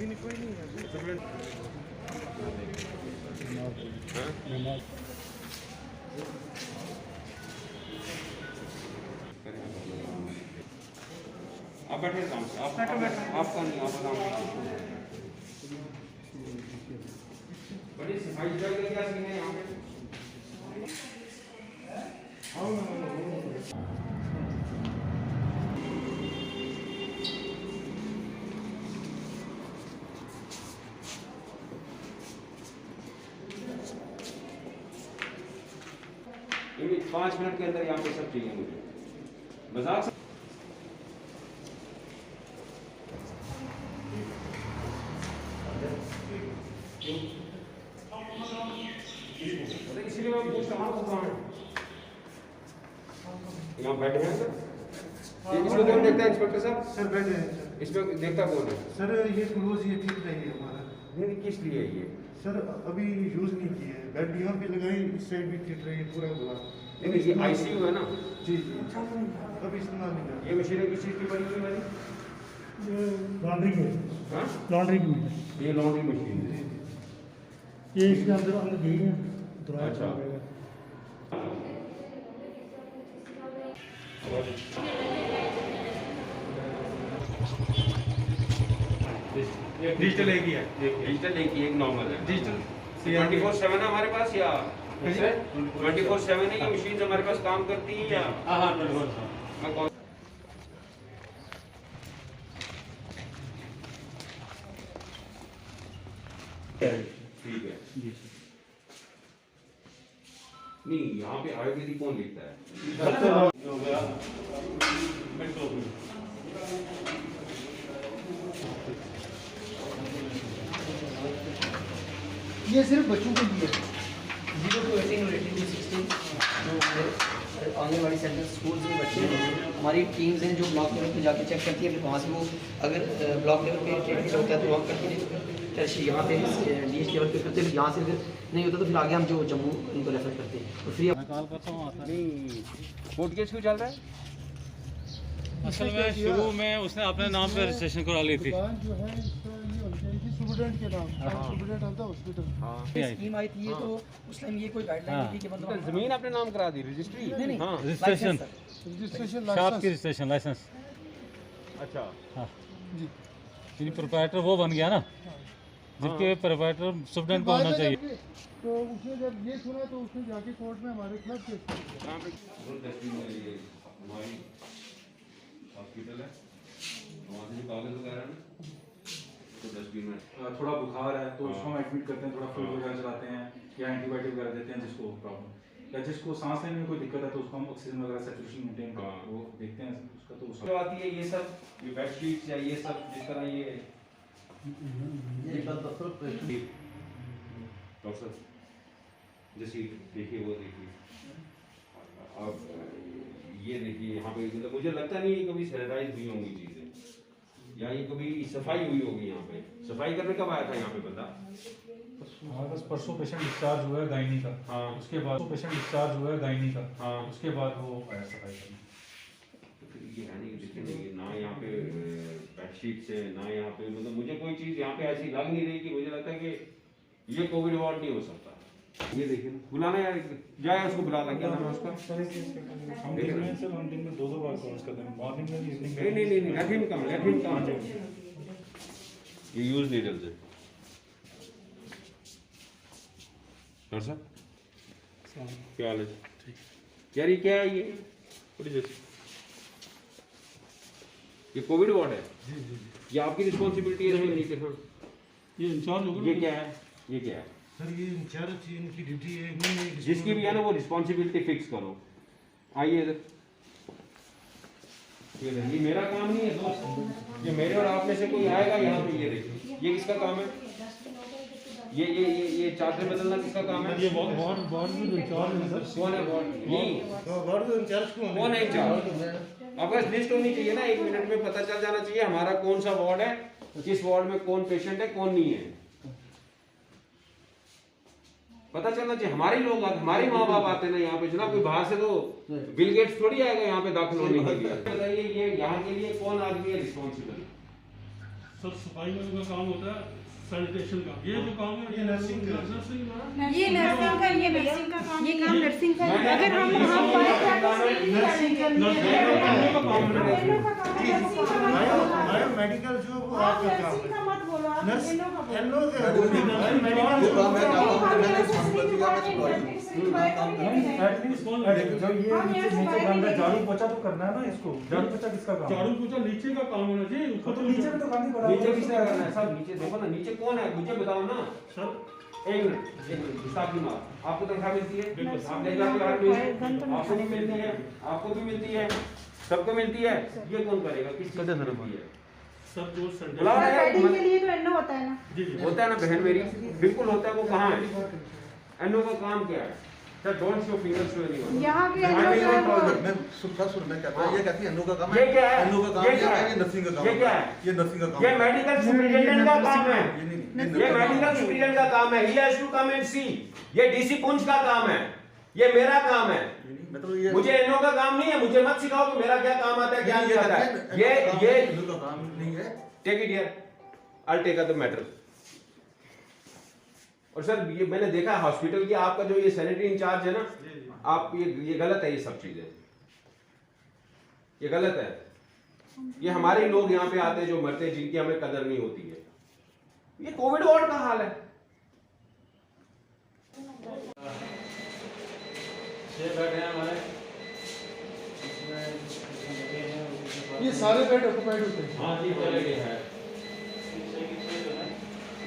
आप बैठे काम से आपका नहीं आपका काम बड़ी सफाई जगह क्या सीन है यहाँ पे ये 5 मिनट के अंदर यहाँ पे सब चाहिए मुझे मजाक से इसलिए मैं पूछ रहा हूँ कहाँ यहाँ बैठे हैं सर इसमें कौन देखता है इंस्पेक्टर साहब सर बैठे हैं इसमें देखता कौन है सर ये क्लोज ये ठीक नहीं है हमारा नहीं किस लिए ये सर अभी यूज़ नहीं किए हैं बेड यहाँ पे लगाई इस साइड भी ठीक रही है पूरा हुआ नहीं ये आईसीयू है ना जी जी अभी इस्तेमाल नहीं कर ये मशीनें किस चीज़ की बनी हुई है लॉन्ड्री की हाँ लॉन्ड्री की ये लॉन्ड्री मशीन है ये इसके अंदर अंदर दी है दरवाजा अच्छा। डिजिटल एक ही है डिजिटल एक नॉर्मल है डिजिटल 24/7 है हमारे पास या 24/7 है ये मशीन हमारे पास काम करती है या हाँ मैं कौन ठीक है नहीं यहाँ पे आयुर्वेदिक कौन लिखता है हो गया ये सिर्फ बच्चों के लिए 0 to 18 और 18 to 16 जो आंगनवाड़ी सेंटर स्कूल में बच्चे हैं हमारी टीम्स हैं जो ब्लॉक लेवल पे जाके चेक करती है फिर वहाँ से वो अगर ब्लॉक लेवल पे ट्रीटमेंट होता है तो वहाँ करके यहाँ पे डीएच लेवल पे करते हैं यहाँ से अगर नहीं होता तो फिर आगे हम जो जम्मू उनको रेफर करते हैं और फ्री कॉल करता हूँ नहीं कोर्ट केस क्यों चल रहा है असल में शुरू में उसने अपने नाम पे रजिस्ट्रेशन करा ली थी दुकान जो है इसका ये होनी चाहिए थी स्टूडेंट के नाम student of the hospital scheme आई थी ये तो उस टाइम ये कोई गाइडलाइन नहीं थी कि मतलब जमीन अपने नाम करा दी रजिस्ट्री नहीं नहीं हाँ रजिस्ट्रेशन रजिस्ट्रेशन शॉप की लाइसेंस रजिस्ट्रेशन लाइसेंस अच्छा हाँ जी यानी प्रोप्राइटर वो बन गया ना जबकि प्रोप्राइटर स्टूडेंट को होना चाहिए तो उसने जब ये सुना तो उसने जाके कोर्ट में हमारे खिलाफ केस किया यहाँ पे ये हमारी हॉस्पिटल है वहाँ से जो कागज वगैरह है ना तो डस्टबिन में थोड़ा बुखार है तो उसको हम एडमिट करते हैं थोड़ा फ्लूइड वगैरह चलाते हैं या एंटीबायोटिक वगैरह देते हैं जिसको प्रॉब्लम या जिसको सांस लेने में कोई दिक्कत है तो उसको हम ऑक्सीजन वगैरह सेचुरेशन मेंटेन करते हैं वो देखते हैं उसका तो जो आती है ये सब ये बेडशीट्स या ये सब जिस तरह ये डॉक्टर जैसे देखिए वो देखिए अब ये देखिए यहाँ पे मतलब मुझे लगता नहीं है कभी सैनिटाइज हुई होंगी चीज़ें या ये कभी सफाई हुई होगी यहाँ पे सफाई करने कब आया था यहाँ पे बंदा हमारे पास परसों पेशेंट डिस्चार्ज हुआ है गायनी का हाँ उसके बाद पेशेंट डिस्चार्ज हुआ है गायनी का हाँ उसके बाद वो आया सफाई करने तो फिर ये है नहीं देखिए नहीं ना यहाँ पे बेडशीट से ना यहाँ पे मतलब मुझे कोई चीज़ यहाँ पे ऐसी लग नहीं रही कि मुझे लगता है कि ये कोविड वार्ड नहीं हो सकता ये देखिए बुलाना यार जाए उसको बुला ला क्या नाम है उसका हम दिन में से हम दिन में 2-2 बार कॉल्स करते हैं मॉर्निंग में इवनिंग में नहीं लेट हिम कम ये यूज नीडल से डॉक्टर साहब क्या हाल है यार ये क्या है ये ये कोविड वार्ड है ये आपकी रिस्पॉन्सिबिलिटी है नहीं के ये इंचार्ज होगा ये क्या है ये क्या है सर ये इंचार्ज इनकी ड्यूटी है जिसकी भी है ना वो रिस्पॉन्सिबिलिटी फिक्स करो आइए इधर ये मेरा काम नहीं है दोस्त ये मेरे और आप में से कोई आएगा यहाँ पे ये देखिए ये किसका काम है ये चादर बदलना किसका काम है ये वार्ड में इंचार्ज है सर कौन है वार्ड नहीं वार्ड में इंचार्ज कौन है इंचार्ज आपका लिस्ट होनी चाहिए ना 1 मिनट में पता चल जाना चाहिए हमारा कौन सा वार्ड है किस वार्ड में कौन पेशेंट है कौन नहीं है पता चलना चाहिए हमारे लोग हमारे माँ बाप आते ना यहाँ पे जनाब कोई बाहर से तो बिल गेट्स थोड़ी आएगा यहाँ पे दाखिल होने के लिए बताइए ये यहाँ के लिए कौन आदमी है रिस्पॉन्सिबल सर सफाई वालों का काम होता है सैनिटेशन का, ये जो काम है ये नर्सिंग का ये नर्सिंग का, ये नर्सिंग का काम, ये काम नर्सिंग का है। अगर हम मेडिकल जो वो आपका काम है। मत बोलो आप, नर्स येलो का बोलो। येलो के एटलीस्ट जो ये नीचे गंदा झाड़ू पोछा तो करना है ना इसको, झाड़ू पोछा किसका काम? झाड़ू पोछा नीचे का काम होना चाहिए, ऊपर तो नीचे में तो काम नहीं पड़ा। नीचे किसका करना है सर? नीचे देखो ना, नीचे कौन है मुझे बताओ ना सर। एक मिनट हिसाब की मार आपको तनख्वाह मिलती है, आप ले जाते हो, आपको भी मिलती है, आपको भी मिलती है, सबको मिलती है, ये कौन करेगा? किस चीज़ से मिलती है? सब जो संडे बुलाओ ना यार, के लिए तो एनो होता है ना। जी जी होता है ना बहन मेरी, बिल्कुल होता है। वो कहाँ है? एनओ का काम क्या है sir? Don't show fingers to anyone. यहाँ पे मैं सुनता मैं कहता हूँ ये कहती है एनओ का काम है। ये क्या है? एनओ का काम ये क्या है? ये नर्सिंग का काम ये क्या है? ये नर्सिंग का काम ये मेडिकल सुपरिटेंडेंट का काम है, ये ये मेडिकल सुपरिटेंडेंट का काम है। He has to come and see. ये डीसी पुंछ का काम है, ये मेरा काम है। मतलब ये मुझे एनओ का काम नहीं है, मुझे मत सिखाओ कि मेरा क्या काम आता है क्या नहीं आता है। ये एनओ का काम नहीं है। Take it here, I take up the matter. और सर ये मैंने देखा हॉस्पिटल की आपका जो ये सैनिटरी इंचार्ज है ना, आप ये गलत है, ये सब चीजें ये गलत है। ये हमारे लोग यहाँ पे आते हैं जो मरते हैं, जिनकी हमें कदर नहीं होती है। ये कोविड वार्ड का हाल है। ये सारे बेड ऑक्युपाइड होते हैं। हाँ जी ऑलरेडी है।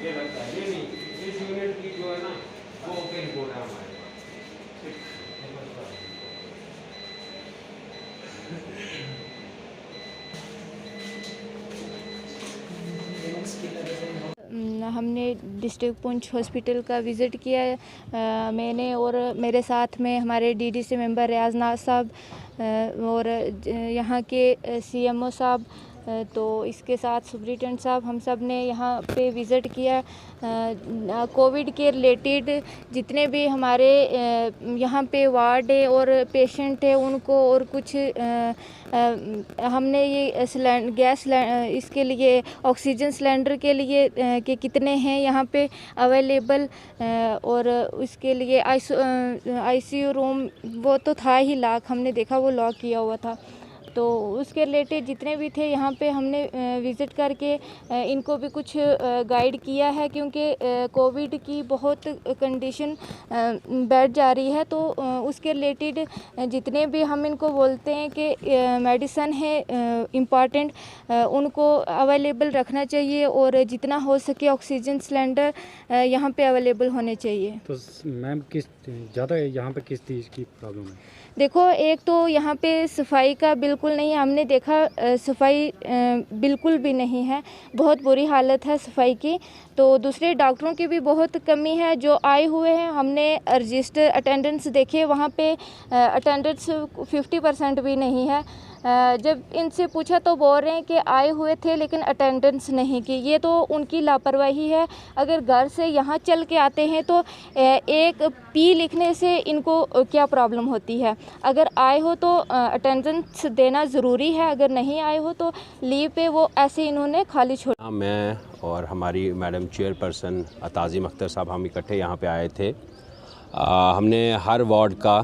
ये लगता है ये नहीं, इस यूनिट की जो है ना वो ओके रिपोर्ट है हमारे हमने डिस्ट्रिक्ट पुंछ हॉस्पिटल का विज़िट किया। मैंने और मेरे साथ में हमारे डीडीसी मेंबर रियाज नाज साहब और यहाँ के सीएमओ साहब, तो इसके साथ सुपरिटेंडेंट साहब, हम सब ने यहाँ पे विज़िट किया। कोविड के रिलेटेड जितने भी हमारे यहाँ पे वार्ड है और पेशेंट है उनको, और कुछ हमने ये गैस इसके लिए ऑक्सीजन सिलेंडर के लिए कि कितने हैं यहाँ पे अवेलेबल, और उसके लिए आईसीयू रूम वो तो था ही लॉक, हमने देखा वो लॉक किया हुआ था। तो उसके रिलेटेड जितने भी थे यहाँ पे हमने विज़िट करके इनको भी कुछ गाइड किया है, क्योंकि कोविड की बहुत कंडीशन बढ़ जा रही है। तो उसके रिलेटेड जितने भी हम इनको बोलते हैं कि मेडिसन है इम्पॉर्टेंट, उनको अवेलेबल रखना चाहिए, और जितना हो सके ऑक्सीजन सिलेंडर यहाँ पे अवेलेबल होने चाहिए। तो मैम किस ज़्यादा यहाँ पे किस चीज़ की प्रॉब्लम है? देखो, एक तो यहाँ पे सफाई का बिल्कुल नहीं, हमने देखा सफाई बिल्कुल भी नहीं है, बहुत बुरी हालत है सफाई की। तो दूसरे डॉक्टरों की भी बहुत कमी है जो आए हुए हैं। हमने रजिस्टर अटेंडेंस देखे, वहाँ पे अटेंडेंस 50% भी नहीं है। जब इनसे पूछा तो बोल रहे हैं कि आए हुए थे लेकिन अटेंडेंस नहीं की। ये तो उनकी लापरवाही है। अगर घर से यहाँ चल के आते हैं तो एक पी लिखने से इनको क्या प्रॉब्लम होती है। अगर आए हो तो अटेंडेंस देना ज़रूरी है, अगर नहीं आए हो तो लीव पे वो ऐसे इन्होंने खाली छोड़ा। मैं और हमारी मैडम चेयरपर्सन ताज़ीम अख्तर साहब हम इकट्ठे यहाँ पे आए थे। हमने हर वार्ड का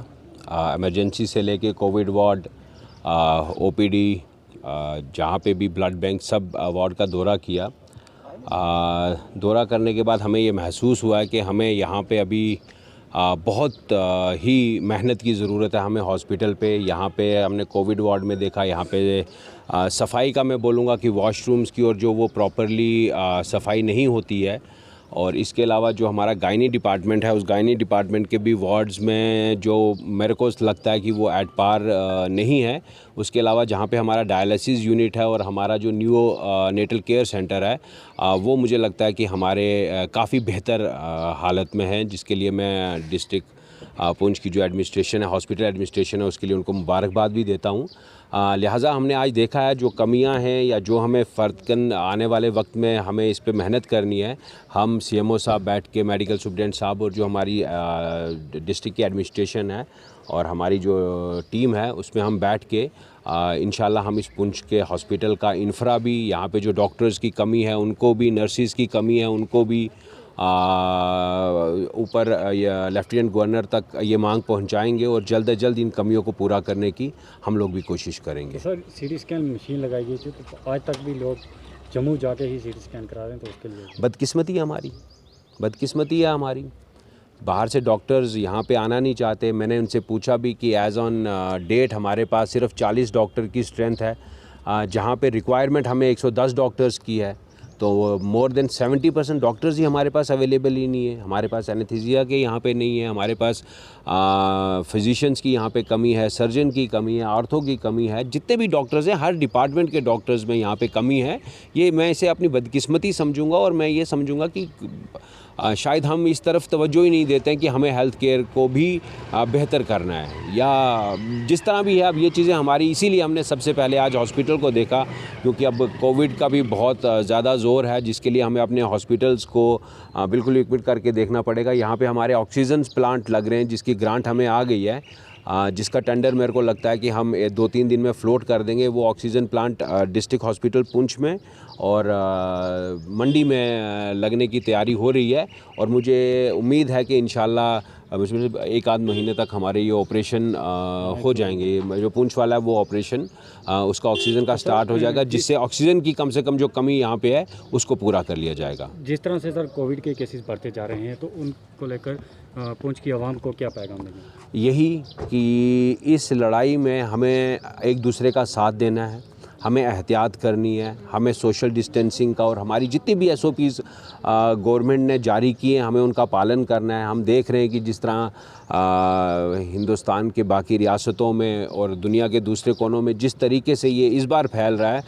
इमरजेंसी से लेके कोविड वार्ड, ओपीडी, जहाँ पे भी ब्लड बैंक, सब वार्ड का दौरा किया। दौरा करने के बाद हमें ये महसूस हुआ है कि हमें यहाँ पे अभी बहुत ही मेहनत की ज़रूरत है। हमें हॉस्पिटल पे, यहाँ पे हमने कोविड वार्ड में देखा, यहाँ पे सफाई का मैं बोलूँगा कि वॉशरूम्स की और जो वो प्रॉपरली सफाई नहीं होती है। और इसके अलावा जो हमारा गायनी डिपार्टमेंट है, उस गायनी डिपार्टमेंट के भी वार्ड्स में जो मेरे को लगता है कि वो एट पार नहीं है। उसके अलावा जहाँ पे हमारा डायलिसिस यूनिट है और हमारा जो न्यू नेटल केयर सेंटर है, वो मुझे लगता है कि हमारे काफ़ी बेहतर हालत में है, जिसके लिए मैं डिस्ट्रिक्ट पुंछ की जो एडमिनिस्ट्रेशन है, हॉस्पिटल एडमिनिस्ट्रेशन है, उसके लिए उनको मुबारकबाद भी देता हूँ। लिहाजा हमने आज देखा है जो कमियां हैं या जो हमें फ़र्कन आने वाले वक्त में हमें इस पे मेहनत करनी है। हम सीएमओ साहब बैठ के, मेडिकल सुपरिटेंडेंट साहब और जो हमारी डिस्ट्रिक्ट की एडमिनिस्ट्रेशन है, और हमारी जो टीम है उसमें हम बैठ के इंशाल्लाह हम इस पुंछ के हॉस्पिटल का इंफ्रा भी, यहाँ पे जो डॉक्टर्स की कमी है उनको भी, नर्सिस की कमी है उनको भी ऊपर लेफ्टिनेंट गवर्नर तक ये मांग पहुंचाएंगे और जल्द से जल्द इन कमियों को पूरा करने की हम लोग भी कोशिश करेंगे। सर सीटी स्कैन मशीन लगाई गई थी तो आज तक भी लोग जम्मू जाके ही सीटी स्कैन करा रहे हैं, तो उसके लिए बदकिस्मती है हमारी। बाहर से डॉक्टर्स यहाँ पे आना नहीं चाहते। मैंने उनसे पूछा भी कि एज़ ऑन डेट हमारे पास सिर्फ 40 डॉक्टर की स्ट्रेंथ है, जहाँ पे रिक्वायरमेंट हमें 110 डॉक्टर्स की है, तो मोर देन 70% डॉक्टर्स ही हमारे पास अवेलेबल ही नहीं है। हमारे पास एनेस्थीसिया के यहाँ पे नहीं है, हमारे पास फिजिशियंस की यहाँ पे कमी है, सर्जन की कमी है, आर्थो की कमी है, जितने भी डॉक्टर्स हैं हर डिपार्टमेंट के डॉक्टर्स में यहाँ पे कमी है। ये मैं इसे अपनी बदकिस्मती समझूंगा और मैं ये समझूंगा कि शायद हम इस तरफ तवज्जो ही नहीं देते हैं कि हमें हेल्थ केयर को भी बेहतर करना है, या जिस तरह भी है। अब ये चीज़ें हमारी, इसीलिए हमने सबसे पहले आज हॉस्पिटल को देखा, क्योंकि अब कोविड का भी बहुत ज़्यादा ज़ोर है, जिसके लिए हमें अपने हॉस्पिटल्स को बिल्कुल इक्विप करके देखना पड़ेगा। यहाँ पे हमारे ऑक्सीजन प्लांट लग रहे हैं जिसकी ग्रांट हमें आ गई है, जिसका टेंडर मेरे को लगता है कि हम 2-3 दिन में फ्लोट कर देंगे। वो oxygen plant district hospital Poonch में और मंडी में लगने की तैयारी हो रही है, और मुझे उम्मीद है कि इंशाल्लाह एक आध महीने तक हमारे ये ऑपरेशन हो जाएंगे। जो पुंछ वाला है वो ऑपरेशन उसका ऑक्सीजन का स्टार्ट हो जाएगा, जिससे ऑक्सीजन की कम से कम जो कमी यहाँ पे है उसको पूरा कर लिया जाएगा। जिस तरह से सर कोविड के केसेस बढ़ते जा रहे हैं, तो उनको लेकर पुंछ की आवाम को क्या पैगाम देंगे? यही कि इस लड़ाई में हमें एक दूसरे का साथ देना है, हमें एहतियात करनी है, हमें सोशल डिस्टेंसिंग का और हमारी जितनी भी SOPs गवर्नमेंट ने जारी किए हैं हमें उनका पालन करना है। हम देख रहे हैं कि जिस तरह हिंदुस्तान के बाकी रियासतों में और दुनिया के दूसरे कोनों में जिस तरीके से ये इस बार फैल रहा है,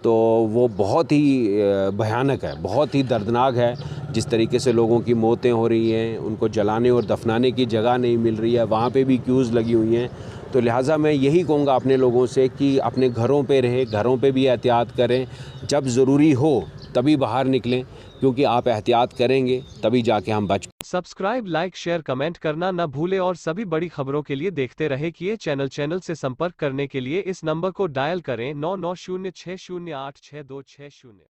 तो वो बहुत ही भयानक है, बहुत ही दर्दनाक है। जिस तरीके से लोगों की मौतें हो रही हैं, उनको जलाने और दफनाने की जगह नहीं मिल रही है, वहाँ पे भी क्यूज़ लगी हुई हैं। तो लिहाजा मैं यही कहूँगा अपने लोगों से कि अपने घरों पे रहें, घरों पे भी एहतियात करें, जब ज़रूरी हो तभी बाहर निकलें, क्योंकि आप एहतियात करेंगे तभी जाके हम बच। सब्सक्राइब, लाइक, शेयर, कमेंट करना न भूले और सभी बड़ी खबरों के लिए देखते रहे किए चैनल से संपर्क करने के लिए इस नंबर को डायल करें 9906086260।